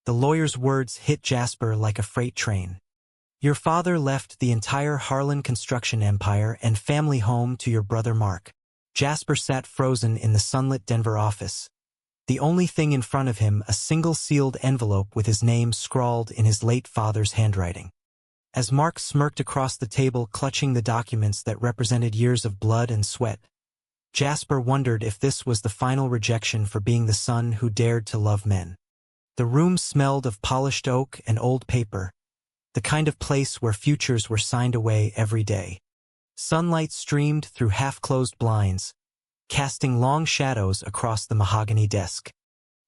The lawyer's words hit Jasper like a freight train. Your father left the entire Harlan construction empire and family home to your brother Mark. Jasper sat frozen in the sunlit Denver office. The only thing in front of him, a single sealed envelope with his name scrawled in his late father's handwriting. As Mark smirked across the table, clutching the documents that represented years of blood and sweat, Jasper wondered if this was the final rejection for being the son who dared to love men. The room smelled of polished oak and old paper, the kind of place where futures were signed away every day. Sunlight streamed through half-closed blinds, casting long shadows across the mahogany desk.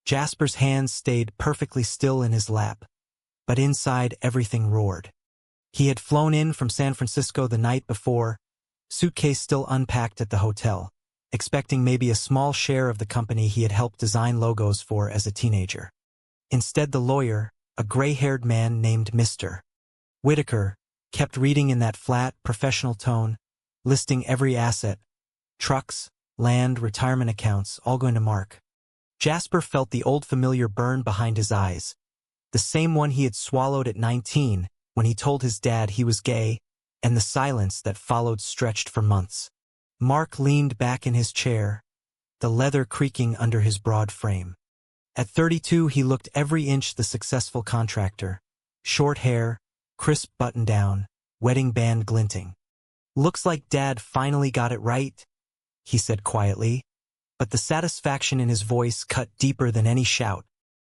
Jasper's hands stayed perfectly still in his lap, but inside everything roared. He had flown in from San Francisco the night before, suitcase still unpacked at the hotel, expecting maybe a small share of the company he had helped design logos for as a teenager. Instead, the lawyer, a gray-haired man named Mr. Whitaker, kept reading in that flat, professional tone, listing every asset, trucks, land, retirement accounts, all going to Mark. Jasper felt the old familiar burn behind his eyes, the same one he had swallowed at 19 when he told his dad he was gay, and the silence that followed stretched for months. Mark leaned back in his chair, the leather creaking under his broad frame. At 32, he looked every inch the successful contractor. Short hair, crisp button-down, wedding band glinting. "Looks like Dad finally got it right," he said quietly, but the satisfaction in his voice cut deeper than any shout.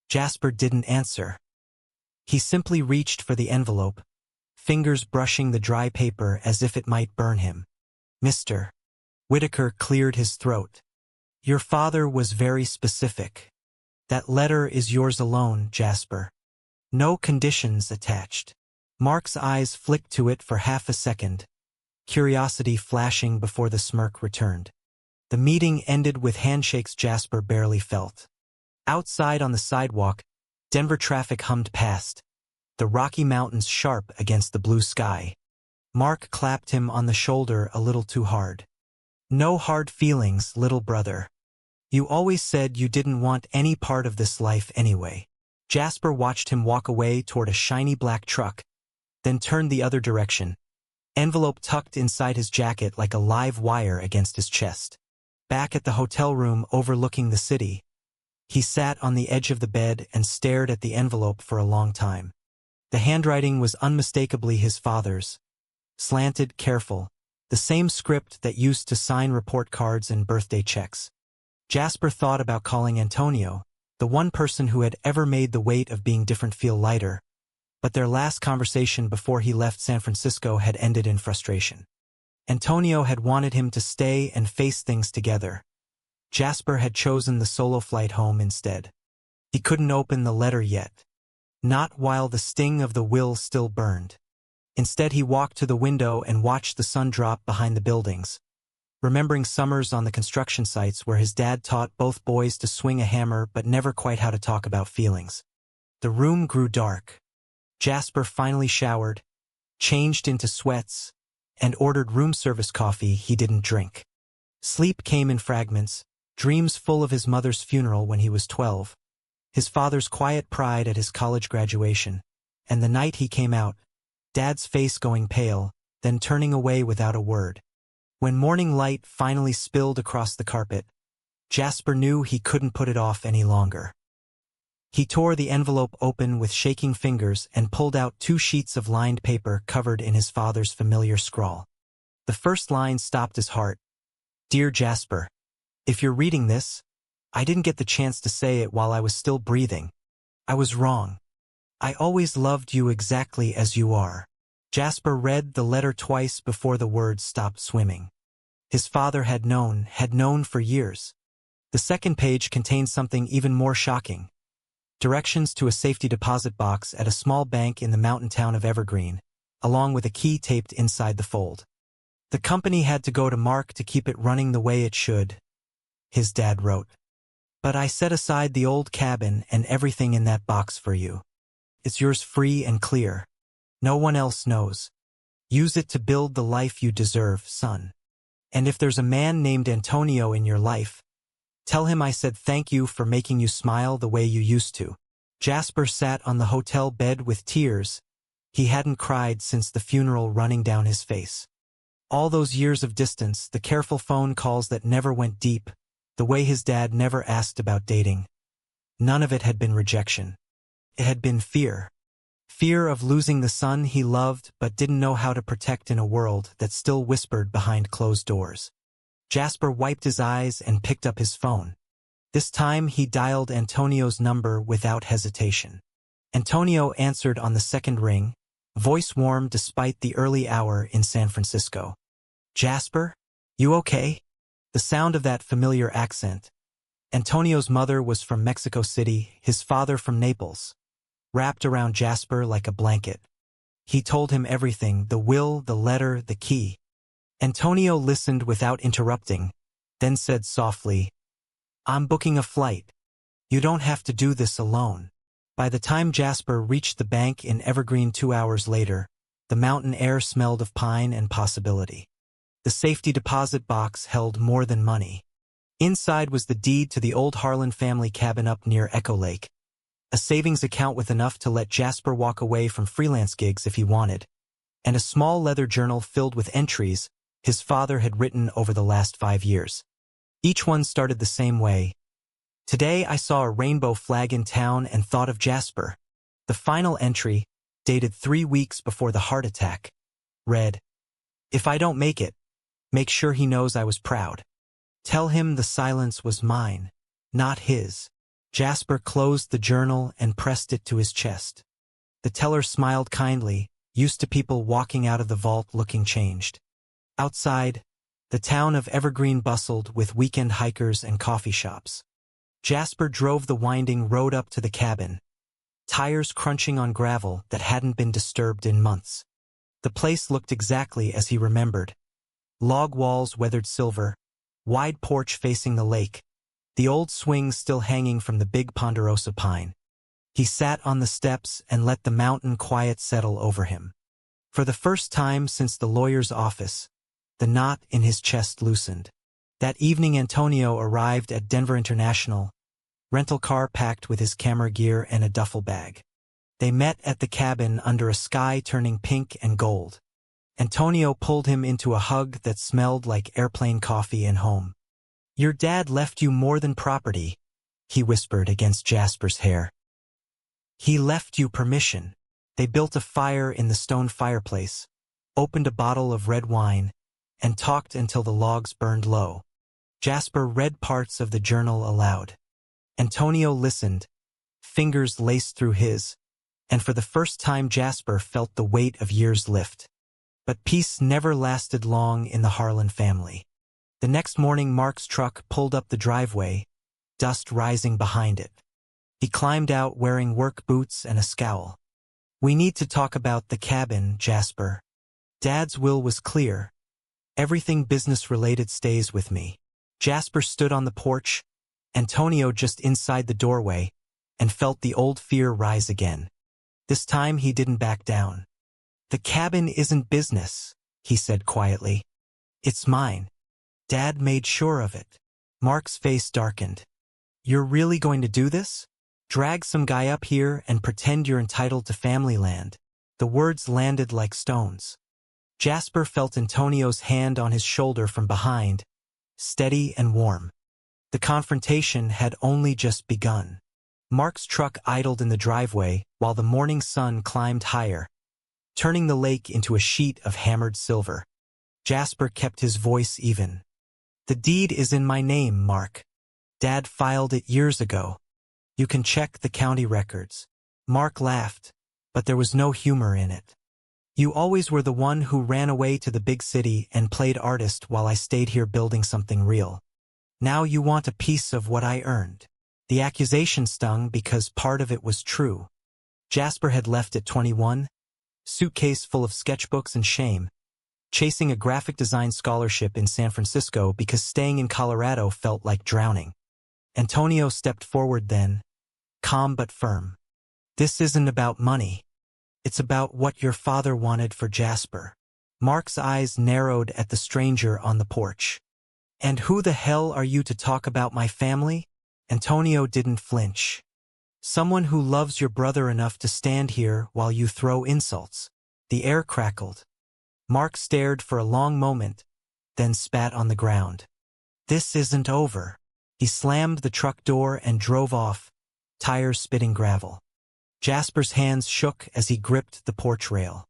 Jasper didn't answer. He simply reached for the envelope, fingers brushing the dry paper as if it might burn him. "Mr. Whitaker cleared his throat. "Your father was very specific. That letter is yours alone, Jasper. No conditions attached." Mark's eyes flicked to it for half a second, curiosity flashing before the smirk returned. The meeting ended with handshakes Jasper barely felt. Outside on the sidewalk, Denver traffic hummed past, the Rocky Mountains sharp against the blue sky. Mark clapped him on the shoulder a little too hard. "No hard feelings, little brother. You always said you didn't want any part of this life anyway." Jasper watched him walk away toward a shiny black truck, then turned the other direction, envelope tucked inside his jacket like a live wire against his chest. Back at the hotel room overlooking the city, he sat on the edge of the bed and stared at the envelope for a long time. The handwriting was unmistakably his father's, slanted, careful, the same script that used to sign report cards and birthday checks. Jasper thought about calling Antonio, the one person who had ever made the weight of being different feel lighter, but their last conversation before he left San Francisco had ended in frustration. Antonio had wanted him to stay and face things together. Jasper had chosen the solo flight home instead. He couldn't open the letter yet, not while the sting of the will still burned. Instead, he walked to the window and watched the sun drop behind the buildings, remembering summers on the construction sites where his dad taught both boys to swing a hammer but never quite how to talk about feelings. The room grew dark. Jasper finally showered, changed into sweats, and ordered room service coffee he didn't drink. Sleep came in fragments, dreams full of his mother's funeral when he was 12, his father's quiet pride at his college graduation, and the night he came out, Dad's face going pale, then turning away without a word. When morning light finally spilled across the carpet, Jasper knew he couldn't put it off any longer. He tore the envelope open with shaking fingers and pulled out 2 sheets of lined paper covered in his father's familiar scrawl. The first line stopped his heart. "Dear Jasper, if you're reading this, I didn't get the chance to say it while I was still breathing. I was wrong. I always loved you exactly as you are." Jasper read the letter twice before the words stopped swimming. His father had known for years. The second page contained something even more shocking. Directions to a safety deposit box at a small bank in the mountain town of Evergreen, along with a key taped inside the fold. The company had to go to Mark to keep it running the way it should, his dad wrote. "But I set aside the old cabin and everything in that box for you. It's yours free and clear. No one else knows. Use it to build the life you deserve, son. And if there's a man named Antonio in your life, tell him I said thank you for making you smile the way you used to." Jasper sat on the hotel bed with tears. He hadn't cried since the funeral running down his face. All those years of distance, the careful phone calls that never went deep, the way his dad never asked about dating. None of it had been rejection. It had been fear. Fear of losing the son he loved but didn't know how to protect in a world that still whispered behind closed doors. Jasper wiped his eyes and picked up his phone. This time he dialed Antonio's number without hesitation. Antonio answered on the second ring, voice warm despite the early hour in San Francisco. "Jasper? You okay?" The sound of that familiar accent. Antonio's mother was from Mexico City, his father from Naples. Wrapped around Jasper like a blanket. He told him everything, the will, the letter, the key. Antonio listened without interrupting, then said softly, "I'm booking a flight. You don't have to do this alone." By the time Jasper reached the bank in Evergreen 2 hours later, the mountain air smelled of pine and possibility. The safety deposit box held more than money. Inside was the deed to the old Harlan family cabin up near Echo Lake. A savings account with enough to let Jasper walk away from freelance gigs if he wanted, and a small leather journal filled with entries his father had written over the last 5 years. Each one started the same way. "Today I saw a rainbow flag in town and thought of Jasper." The final entry, dated 3 weeks before the heart attack, read, "If I don't make it, make sure he knows I was proud. Tell him the silence was mine, not his." Jasper closed the journal and pressed it to his chest. The teller smiled kindly, used to people walking out of the vault looking changed. Outside, the town of Evergreen bustled with weekend hikers and coffee shops. Jasper drove the winding road up to the cabin, tires crunching on gravel that hadn't been disturbed in months. The place looked exactly as he remembered. Log walls weathered silver, wide porch facing the lake, the old swing still hanging from the big ponderosa pine. He sat on the steps and let the mountain quiet settle over him. For the first time since the lawyer's office, the knot in his chest loosened. That evening Antonio arrived at Denver International, rental car packed with his camera gear and a duffel bag. They met at the cabin under a sky turning pink and gold. Antonio pulled him into a hug that smelled like airplane coffee and home. "Your dad left you more than property," he whispered against Jasper's hair. "He left you permission." They built a fire in the stone fireplace, opened a bottle of red wine, and talked until the logs burned low. Jasper read parts of the journal aloud. Antonio listened, fingers laced through his, and for the first time Jasper felt the weight of years lift. But peace never lasted long in the Harlan family. The next morning Mark's truck pulled up the driveway, dust rising behind it. He climbed out wearing work boots and a scowl. "We need to talk about the cabin, Jasper. Dad's will was clear. Everything business-related stays with me." Jasper stood on the porch, Antonio just inside the doorway, and felt the old fear rise again. This time he didn't back down. "The cabin isn't business," he said quietly. "It's mine. Dad made sure of it." Mark's face darkened. "You're really going to do this? Drag some guy up here and pretend you're entitled to family land?" The words landed like stones. Jasper felt Antonio's hand on his shoulder from behind, steady and warm. The confrontation had only just begun. Mark's truck idled in the driveway while the morning sun climbed higher, turning the lake into a sheet of hammered silver. Jasper kept his voice even. "The deed is in my name, Mark. Dad filed it years ago. You can check the county records." Mark laughed, but there was no humor in it. "You always were the one who ran away to the big city and played artist while I stayed here building something real. Now you want a piece of what I earned." The accusation stung because part of it was true. Jasper had left at 21, suitcase full of sketchbooks and shame, chasing a graphic design scholarship in San Francisco because staying in Colorado felt like drowning. Antonio stepped forward then, calm but firm. "This isn't about money. It's about what your father wanted for Jasper." Mark's eyes narrowed at the stranger on the porch. "And who the hell are you to talk about my family?" Antonio didn't flinch. Someone who loves your brother enough to stand here while you throw insults. The air crackled. Mark stared for a long moment, then spat on the ground. This isn't over. He slammed the truck door and drove off, tires spitting gravel. Jasper's hands shook as he gripped the porch rail.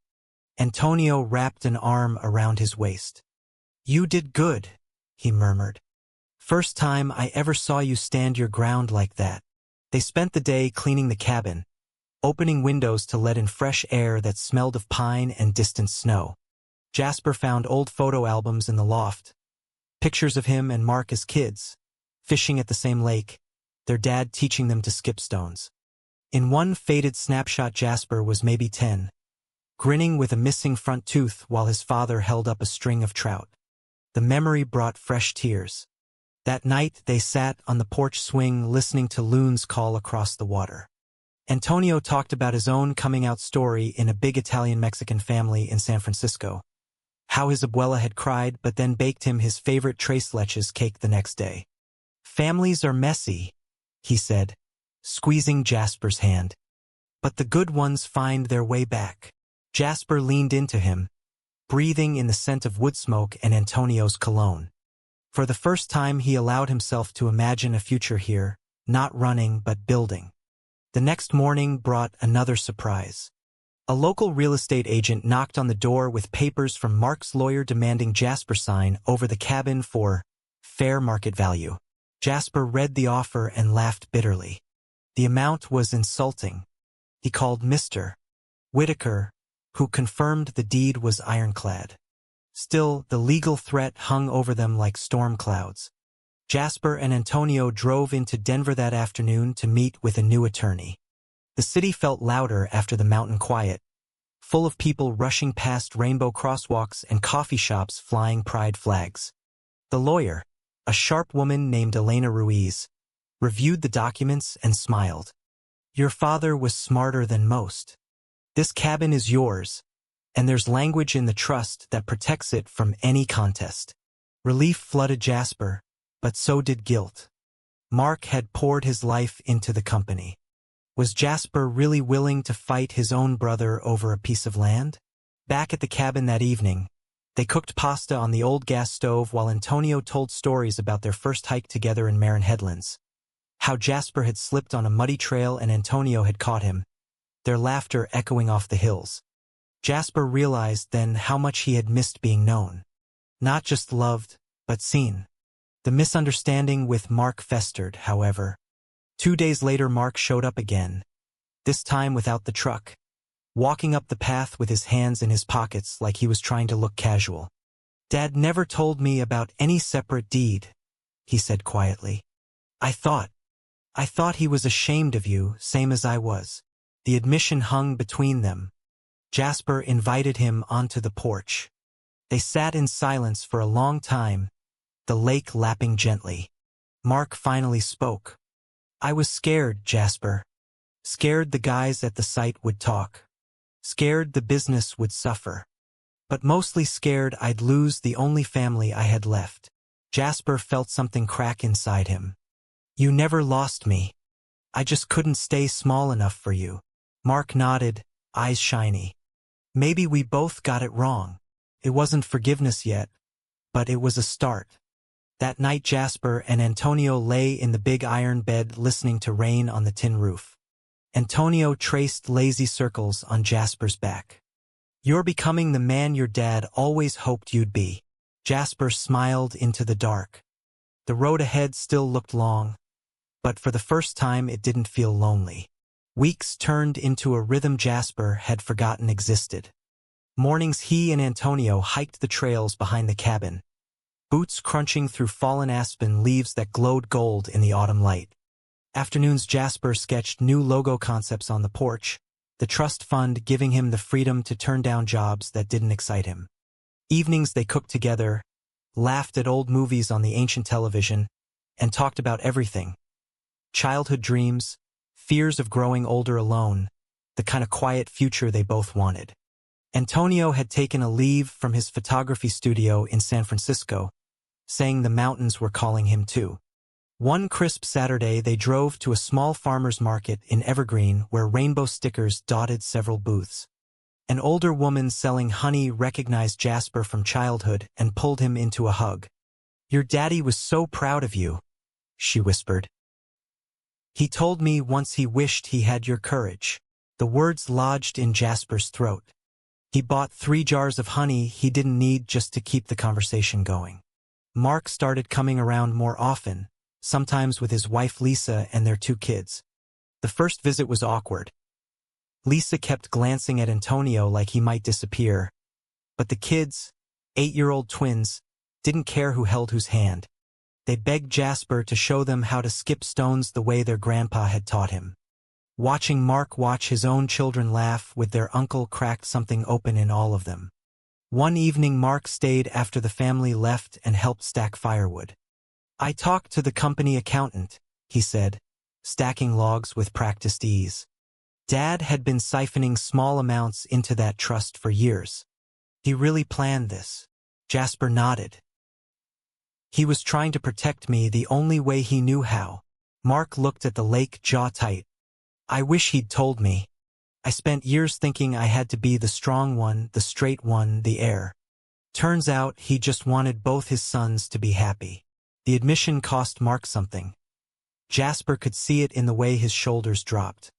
Antonio wrapped an arm around his waist. You did good, he murmured. First time I ever saw you stand your ground like that. They spent the day cleaning the cabin, opening windows to let in fresh air that smelled of pine and distant snow. Jasper found old photo albums in the loft, pictures of him and Mark as kids, fishing at the same lake, their dad teaching them to skip stones. In one faded snapshot Jasper was maybe 10, grinning with a missing front tooth while his father held up a string of trout. The memory brought fresh tears. That night they sat on the porch swing listening to loons call across the water. Antonio talked about his own coming-out story in a big Italian-Mexican family in San Francisco. How his abuela had cried but then baked him his favorite tres leches cake the next day. Families are messy, he said, squeezing Jasper's hand. But the good ones find their way back. Jasper leaned into him, breathing in the scent of wood smoke and Antonio's cologne. For the first time he allowed himself to imagine a future here, not running but building. The next morning brought another surprise. A local real estate agent knocked on the door with papers from Mark's lawyer demanding Jasper sign over the cabin for fair market value. Jasper read the offer and laughed bitterly. The amount was insulting. He called Mr. Whitaker, who confirmed the deed was ironclad. Still, the legal threat hung over them like storm clouds. Jasper and Antonio drove into Denver that afternoon to meet with a new attorney. The city felt louder after the mountain quiet, full of people rushing past rainbow crosswalks and coffee shops flying pride flags. The lawyer, a sharp woman named Elena Ruiz, reviewed the documents and smiled. Your father was smarter than most. This cabin is yours, and there's language in the trust that protects it from any contest. Relief flooded Jasper, but so did guilt. Mark had poured his life into the company. Was Jasper really willing to fight his own brother over a piece of land? Back at the cabin that evening, they cooked pasta on the old gas stove while Antonio told stories about their first hike together in Marin Headlands. How Jasper had slipped on a muddy trail and Antonio had caught him, their laughter echoing off the hills. Jasper realized then how much he had missed being known. Not just loved, but seen. The misunderstanding with Mark festered, however. 2 days later Mark showed up again, this time without the truck, walking up the path with his hands in his pockets like he was trying to look casual. Dad never told me about any separate deed, he said quietly. I thought he was ashamed of you, same as I was. The admission hung between them. Jasper invited him onto the porch. They sat in silence for a long time, the lake lapping gently. Mark finally spoke. I was scared, Jasper. Scared the guys at the site would talk. Scared the business would suffer. But mostly scared I'd lose the only family I had left. Jasper felt something crack inside him. You never lost me. I just couldn't stay small enough for you. Mark nodded, eyes shiny. Maybe we both got it wrong. It wasn't forgiveness yet, but it was a start. That night Jasper and Antonio lay in the big iron bed listening to rain on the tin roof. Antonio traced lazy circles on Jasper's back. You're becoming the man your dad always hoped you'd be. Jasper smiled into the dark. The road ahead still looked long, but for the first time it didn't feel lonely. Weeks turned into a rhythm Jasper had forgotten existed. Mornings he and Antonio hiked the trails behind the cabin, boots crunching through fallen aspen leaves that glowed gold in the autumn light. Afternoons Jasper sketched new logo concepts on the porch, the trust fund giving him the freedom to turn down jobs that didn't excite him. Evenings they cooked together, laughed at old movies on the ancient television, and talked about everything. Childhood dreams, fears of growing older alone, the kind of quiet future they both wanted. Antonio had taken a leave from his photography studio in San Francisco, saying the mountains were calling him too. One crisp Saturday they drove to a small farmer's market in Evergreen where rainbow stickers dotted several booths. An older woman selling honey recognized Jasper from childhood and pulled him into a hug. "Your daddy was so proud of you," she whispered. "He told me once he wished he had your courage." The words lodged in Jasper's throat. He bought 3 jars of honey he didn't need just to keep the conversation going. Mark started coming around more often, sometimes with his wife Lisa and their 2 kids. The first visit was awkward. Lisa kept glancing at Antonio like he might disappear. But the kids, 8-year-old twins, didn't care who held whose hand. They begged Jasper to show them how to skip stones the way their grandpa had taught him. Watching Mark watch his own children laugh with their uncle cracked something open in all of them. One evening Mark stayed after the family left and helped stack firewood. "I talked to the company accountant," he said, stacking logs with practiced ease. Dad had been siphoning small amounts into that trust for years. "He really planned this." Jasper nodded. "He was trying to protect me the only way he knew how." Mark looked at the lake, jaw tight. "I wish he'd told me. I spent years thinking I had to be the strong one, the straight one, the heir. Turns out he just wanted both his sons to be happy." The admission cost Mark something. Jasper could see it in the way his shoulders dropped.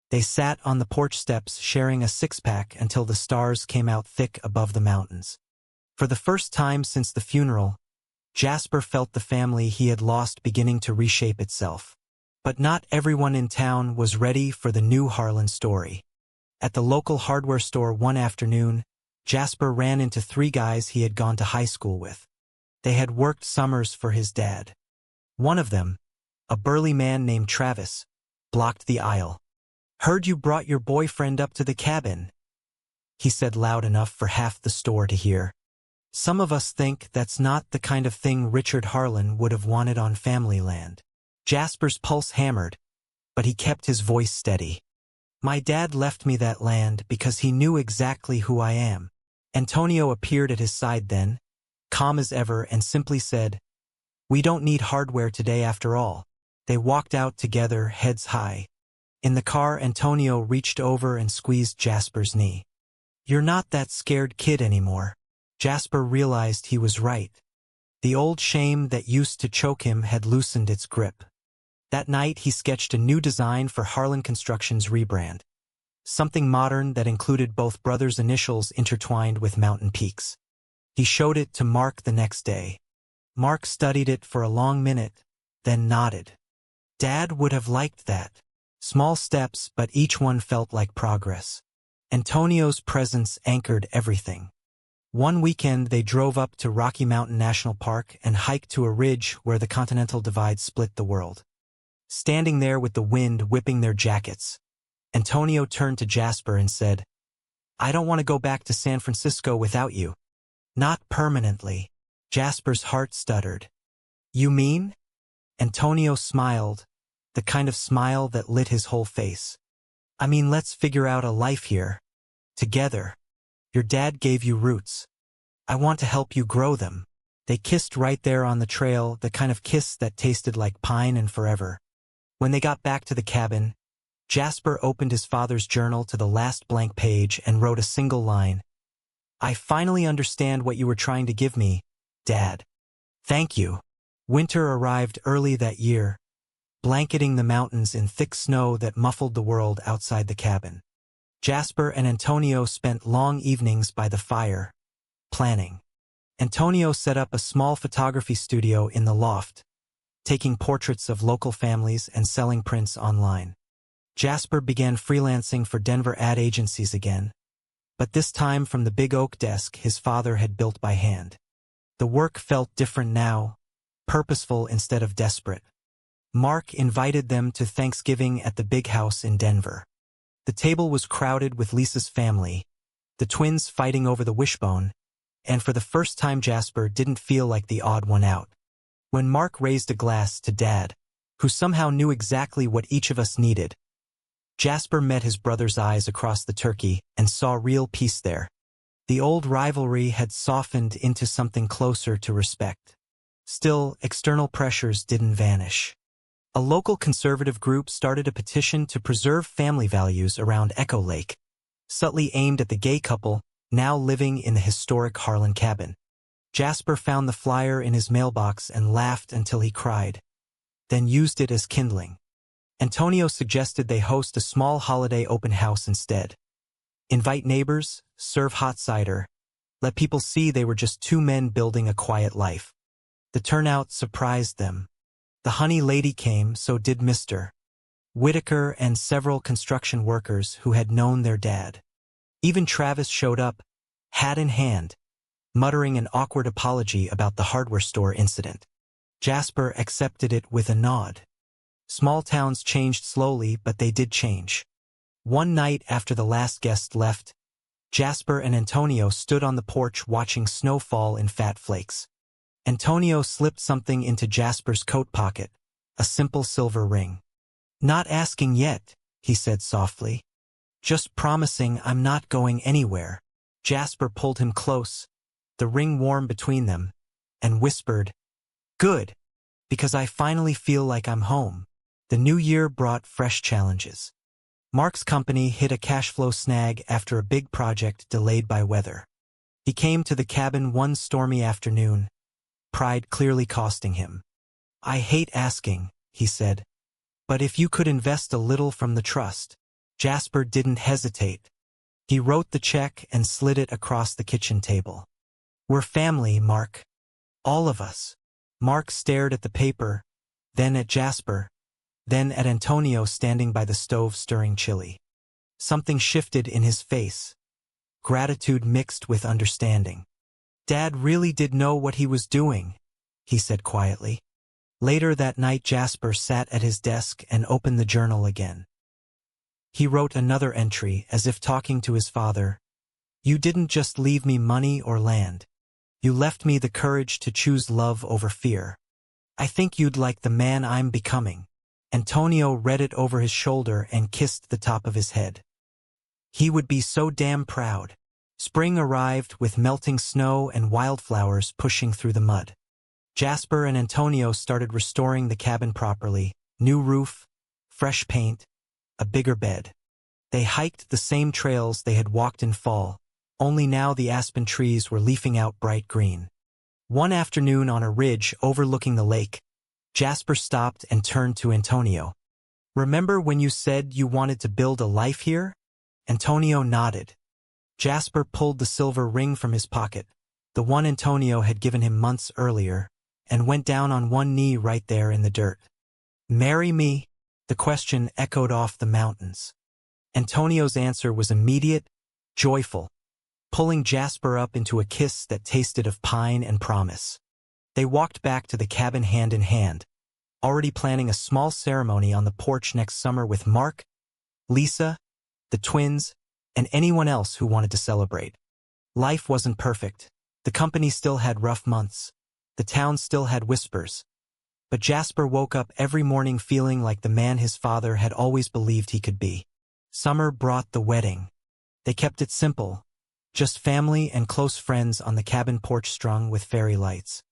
They sat on the porch steps sharing a 6-pack until the stars came out thick above the mountains. For the first time since the funeral, Jasper felt the family he had lost beginning to reshape itself. But not everyone in town was ready for the new Harlan story. At the local hardware store one afternoon, Jasper ran into 3 guys he had gone to high school with. They had worked summers for his dad. One of them, a burly man named Travis, blocked the aisle. "Heard you brought your boyfriend up to the cabin," he said loud enough for half the store to hear. "Some of us think that's not the kind of thing Richard Harlan would have wanted on family land." Jasper's pulse hammered, but he kept his voice steady. "My dad left me that land because he knew exactly who I am." Antonio appeared at his side then, calm as ever, and simply said, "We don't need hardware today after all." They walked out together, heads high. In the car, Antonio reached over and squeezed Jasper's knee. "You're not that scared kid anymore." Jasper realized he was right. The old shame that used to choke him had loosened its grip. That night he sketched a new design for Harlan Construction's rebrand. Something modern that included both brothers' initials intertwined with mountain peaks. He showed it to Mark the next day. Mark studied it for a long minute, then nodded. Dad would have liked that. Small steps, but each one felt like progress. Antonio's presence anchored everything. One weekend they drove up to Rocky Mountain National Park and hiked to a ridge where the Continental Divide split the world. Standing there with the wind whipping their jackets, Antonio turned to Jasper and said, "I don't want to go back to San Francisco without you." "Not permanently." Jasper's heart stuttered. "You mean?" Antonio smiled, the kind of smile that lit his whole face. "I mean, let's figure out a life here. Together. Your dad gave you roots. I want to help you grow them." They kissed right there on the trail, the kind of kiss that tasted like pine and forever. When they got back to the cabin, Jasper opened his father's journal to the last blank page and wrote a single line. "I finally understand what you were trying to give me, Dad. Thank you." Winter arrived early that year, blanketing the mountains in thick snow that muffled the world outside the cabin. Jasper and Antonio spent long evenings by the fire, planning. Antonio set up a small photography studio in the loft, taking portraits of local families and selling prints online. Jasper began freelancing for Denver ad agencies again, but this time from the big oak desk his father had built by hand. The work felt different now, purposeful instead of desperate. Mark invited them to Thanksgiving at the big house in Denver. The table was crowded with Lisa's family, the twins fighting over the wishbone, and for the first time Jasper didn't feel like the odd one out. When Mark raised a glass to Dad, who somehow knew exactly what each of us needed, Jasper met his brother's eyes across the turkey and saw real peace there. The old rivalry had softened into something closer to respect. Still, external pressures didn't vanish. A local conservative group started a petition to preserve family values around Echo Lake, subtly aimed at the gay couple now living in the historic Harlan cabin. Jasper found the flyer in his mailbox and laughed until he cried, then used it as kindling. Antonio suggested they host a small holiday open house instead. Invite neighbors, serve hot cider, let people see they were just two men building a quiet life. The turnout surprised them. The honey lady came, so did Mr. Whitaker and several construction workers who had known their dad. Even Travis showed up, hat in hand, muttering an awkward apology about the hardware store incident. Jasper accepted it with a nod. Small towns changed slowly, but they did change. One night after the last guest left, Jasper and Antonio stood on the porch watching snow fall in fat flakes. Antonio slipped something into Jasper's coat pocket, a simple silver ring. "Not asking yet," he said softly. "Just promising I'm not going anywhere." Jasper pulled him close, the ring warm between them, and whispered, "Good, because I finally feel like I'm home." The new year brought fresh challenges. Mark's company hit a cash flow snag after a big project delayed by weather. He came to the cabin one stormy afternoon, pride clearly costing him. "I hate asking," he said, "but if you could invest a little from the trust." Jasper didn't hesitate. He wrote the check and slid it across the kitchen table. "We're family, Mark. All of us." Mark stared at the paper, then at Jasper, then at Antonio standing by the stove stirring chili. Something shifted in his face, gratitude mixed with understanding. "Dad really did know what he was doing," he said quietly. Later that night, Jasper sat at his desk and opened the journal again. He wrote another entry, as if talking to his father. "You didn't just leave me money or land. You left me the courage to choose love over fear. I think you'd like the man I'm becoming." Antonio read it over his shoulder and kissed the top of his head. He would be so damn proud. Spring arrived with melting snow and wildflowers pushing through the mud. Jasper and Antonio started restoring the cabin properly. New roof, fresh paint, a bigger bed. They hiked the same trails they had walked in fall, only now the aspen trees were leafing out bright green. One afternoon on a ridge overlooking the lake, Jasper stopped and turned to Antonio. "Remember when you said you wanted to build a life here?" Antonio nodded. Jasper pulled the silver ring from his pocket, the one Antonio had given him months earlier, and went down on one knee right there in the dirt. "Marry me?" The question echoed off the mountains. Antonio's answer was immediate, joyful, pulling Jasper up into a kiss that tasted of pine and promise. They walked back to the cabin hand in hand, already planning a small ceremony on the porch next summer with Mark, Lisa, the twins, and anyone else who wanted to celebrate. Life wasn't perfect. The company still had rough months. The town still had whispers. But Jasper woke up every morning feeling like the man his father had always believed he could be. Summer brought the wedding. They kept it simple, just family and close friends on the cabin porch strung with fairy lights.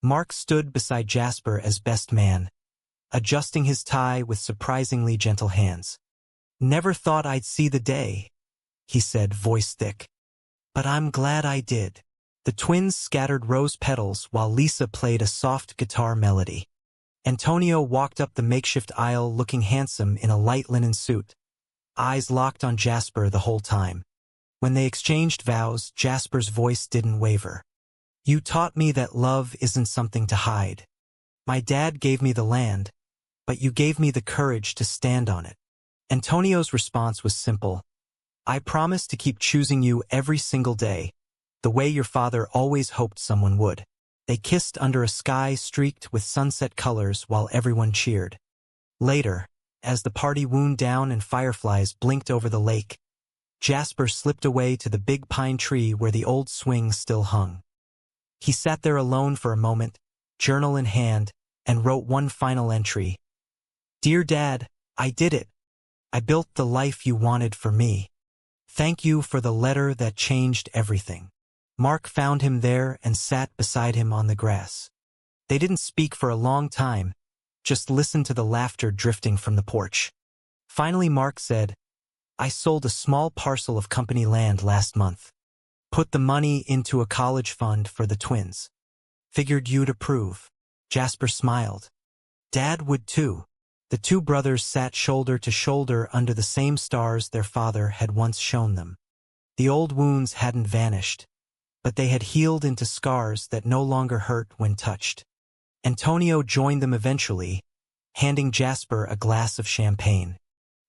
Mark stood beside Jasper as best man, adjusting his tie with surprisingly gentle hands. "Never thought I'd see the day," he said, voice thick. "But I'm glad I did." The twins scattered rose petals while Lisa played a soft guitar melody. Antonio walked up the makeshift aisle looking handsome in a light linen suit, eyes locked on Jasper the whole time. When they exchanged vows, Jasper's voice didn't waver. "You taught me that love isn't something to hide. My dad gave me the land, but you gave me the courage to stand on it." Antonio's response was simple. "I promise to keep choosing you every single day, the way your father always hoped someone would." They kissed under a sky streaked with sunset colors while everyone cheered. Later, as the party wound down and fireflies blinked over the lake, Jasper slipped away to the big pine tree where the old swing still hung. He sat there alone for a moment, journal in hand, and wrote one final entry. "Dear Dad, I did it. I built the life you wanted for me. Thank you for the letter that changed everything." Mark found him there and sat beside him on the grass. They didn't speak for a long time, just listened to the laughter drifting from the porch. Finally, Mark said, "I sold a small parcel of company land last month. Put the money into a college fund for the twins. Figured you'd approve." Jasper smiled. Dad would too. The two brothers sat shoulder to shoulder under the same stars their father had once shown them. The old wounds hadn't vanished, but they had healed into scars that no longer hurt when touched. Antonio joined them eventually, handing Jasper a glass of champagne.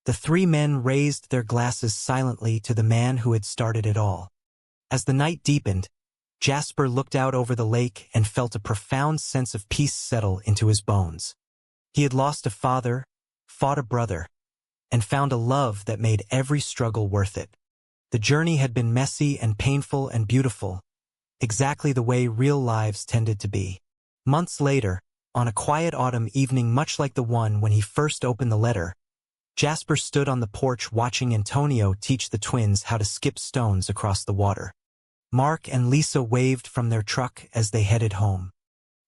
The three men raised their glasses silently to the man who had started it all. As the night deepened, Jasper looked out over the lake and felt a profound sense of peace settle into his bones. He had lost a father, fought a brother, and found a love that made every struggle worth it. The journey had been messy and painful and beautiful, exactly the way real lives tended to be. Months later, on a quiet autumn evening much like the one when he first opened the letter, Jasper stood on the porch watching Antonio teach the twins how to skip stones across the water. Mark and Lisa waved from their truck as they headed home.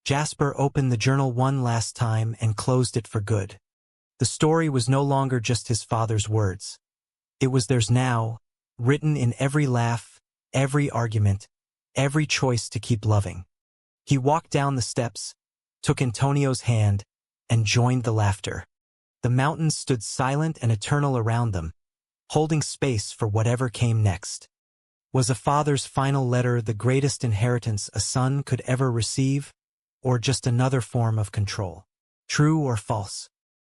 Jasper opened the journal one last time and closed it for good. The story was no longer just his father's words. It was theirs now, written in every laugh, every argument, every choice to keep loving. He walked down the steps, took Antonio's hand, and joined the laughter. The mountains stood silent and eternal around them, holding space for whatever came next. Was a father's final letter the greatest inheritance a son could ever receive, or just another form of control? True or false?